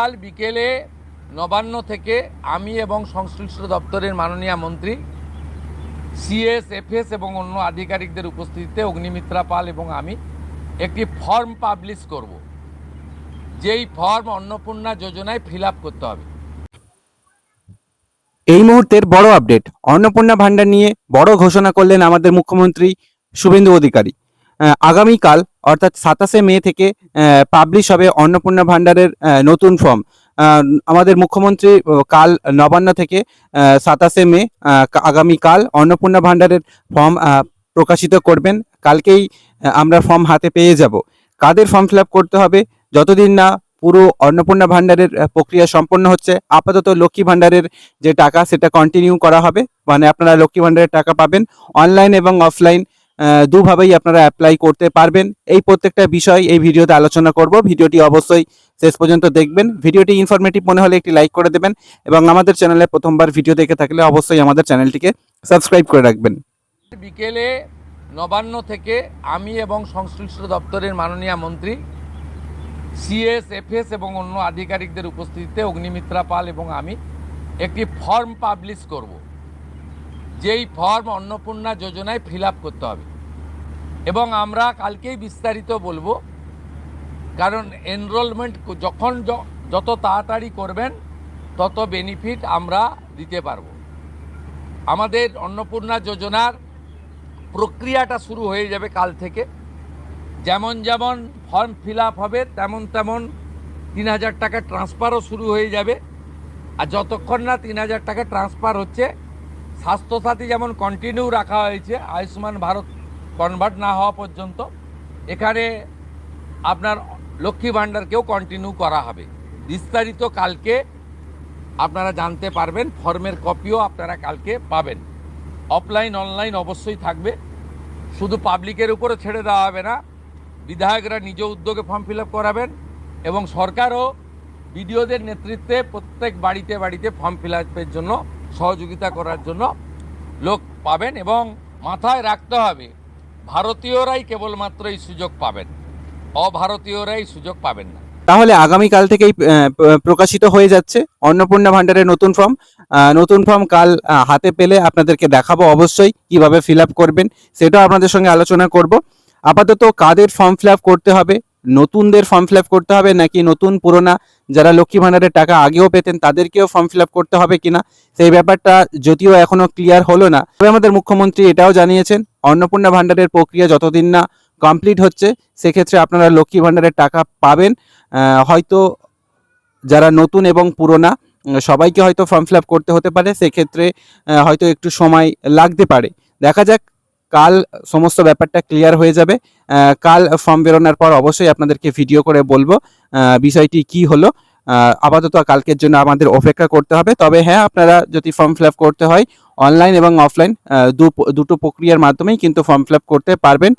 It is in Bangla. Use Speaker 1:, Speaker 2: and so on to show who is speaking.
Speaker 1: কাল বিকেলে নবান্ন থেকে আমি এবং সংশ্লিষ্ট দপ্তরের মাননীয় মন্ত্রী সিএস এফএস এবং অন্য আধিকারিকদের উপস্থিতিতে অগ্নিমিত্রা পাল এবং আমি একটি ফর্ম পাবলিশ করব, যেই ফর্ম অন্নপূর্ণা যোজনায় ফিল আপ করতে হবে।
Speaker 2: এই মুহূর্তের বড় আপডেট, অন্নপূর্ণা ভান্ডার নিয়ে বড় ঘোষণা করলেন আমাদের মুখ্যমন্ত্রী শুভেন্দু অধিকারী। আগামীকাল অর্থাৎ 27শে মে থেকে পাবলিশ হবে অন্নপূর্ণা ভান্ডারের নতুন ফর্ম। আমাদের মুখ্যমন্ত্রী কাল নবান্ন থেকে 27শে মে আগামীকাল অন্নপূর্ণা ভান্ডারের ফর্ম প্রকাশিত করবেন। কালকেই আমরা ফর্ম হাতে পেয়ে যাব। কাদের ফর্ম ফিল আপ করতে হবে, যতদিন না পুরো অন্নপূর্ণা ভান্ডারের প্রক্রিয়া সম্পন্ন হচ্ছে, আপাতত লক্ষ্মী ভান্ডারের যে টাকা সেটা কন্টিনিউ করা হবে। মানে আপনারা লক্ষ্মী ভান্ডারের টাকা পাবেন, অনলাইন এবং অফলাইন দুভাবেই আপনারা অ্যাপ্লাই করতে পারবেন। এই প্রত্যেকটা বিষয় এই ভিডিওতে আলোচনা করব। ভিডিওটি অবশ্যই শেষ পর্যন্ত দেখবেন। ভিডিওটি ইনফরমেটিভ মনে হলে একটি লাইক করে দেবেন এবং আমাদের চ্যানেলে প্রথমবার ভিডিও দেখে থাকলে অবশ্যই আমাদের চ্যানেলটিকে সাবস্ক্রাইব করে রাখবেন।
Speaker 1: বিকেলে নবান্ন থেকে আমি এবং সংশ্লিষ্ট দপ্তরের মাননীয় মন্ত্রী সিএস এফএস এবং অন্য আধিকারিকদের উপস্থিতিতে অগ্নিমিত্রা পাল এবং আমি একটি ফর্ম পাবলিশ করব, যেই ফর্ম অন্নপূর্ণা যোজনায় ফিল আপ করতে হবে। এবং আমরা কালকেই বিস্তারিত বলবো, কারণ এনরোলমেন্ট যখন যত তাড়াতাড়ি করবেন তত বেনিফিট আমরা দিতে পারবো। আমাদের অন্নপূর্ণা যোজনার প্রক্রিয়াটা শুরু হয়ে যাবে কাল থেকে। যেমন যেমন ফর্ম ফিল আপ হবে তেমন তেমন 3000 টাকা ট্রান্সফারও শুরু হয়ে যাবে। আর যতক্ষণ না 3000 টাকা ট্রান্সফার হচ্ছে, স্বাস্থ্যসাথী যেমন কন্টিনিউ রাখা হয়েছে আয়ুষ্মান ভারত কনভার্ট না হওয়া পর্যন্ত, এখানে আপনার লক্ষ্মী ভাণ্ডারকেও কন্টিনিউ করা হবে। বিস্তারিত কালকে আপনারা জানতে পারবেন। ফর্মের কপিও আপনারা কালকে পাবেন। অফলাইন অনলাইন অবশ্যই থাকবে, শুধু পাবলিকের উপরে ছেড়ে দেওয়া হবে না। বিধায়করা নিজ উদ্যোগে ফর্ম ফিল আপ করাবেন এবং সরকারও বিডিওদের নেতৃত্বে প্রত্যেক বাড়িতে বাড়িতে ফর্ম ফিল আপের জন্য সহযোগিতা করার জন্য লোক পাবেন। এবং মাথায় রাখতে হবে, ভারতীয়রাই কেবলমাত্র এই সুযোগ পাবেন, অভারতীয়রাই সুযোগ পাবেন না।
Speaker 2: তাহলে আগামীকাল থেকেই প্রকাশিত হয়ে যাচ্ছে অন্নপূর্ণা ভান্ডারের নতুন ফর্ম। নতুন ফর্ম কাল হাতে পেলে আপনাদেরকে দেখাবো অবশ্যই কিভাবে ফিল আপ করবেন, সেটাও আপনাদের সঙ্গে আলোচনা করব। আপাতত কাদের ফর্ম ফিল আপ করতে হবে, নতুনদের ফর্ম ফিল আপ করতে হবে নাকি নতুন পুরোনা যারা লক্ষ্মী ভান্ডারের টাকা আগেও পেতেন তাদেরকেও ফর্ম ফিল আপ করতে হবে কিনা, সেই ব্যাপারটা যদিও এখনো ক্লিয়ার হলো না। তবে আমাদের মুখ্যমন্ত্রী এটাও জানিয়েছেন, অন্নপূর্ণা ভান্ডারের প্রক্রিয়া যতদিন না কমপ্লিট হচ্ছে সেক্ষেত্রে আপনারা লক্ষ্মী ভান্ডারের টাকা পাবেন। হয়তো যারা নতুন এবং পুরোনা সবাইকে হয়তো ফর্ম ফিল আপ করতে হতে পারে, সেক্ষেত্রে হয়তো একটু সময় লাগতে পারে। দেখা যাক, কাল সমস্ত ব্যাপারটা ক্লিয়ার হয়ে যাবে। কাল ফর্ম বেরোনোর পর অবশ্যই আপনাদেরকে ভিডিও করে বলবো বিষয়টি কি হলো। আপাতত কালকের জন্য আমাদের অপেক্ষা করতে হবে। তবে হ্যাঁ, আপনারা যদি ফর্ম ফিল আপ করতে হয় অনলাইন এবং অফলাইন দুটো প্রক্রিয়ার মাধ্যমেই কিন্তু ফর্ম ফিল আপ করতে পারবেন।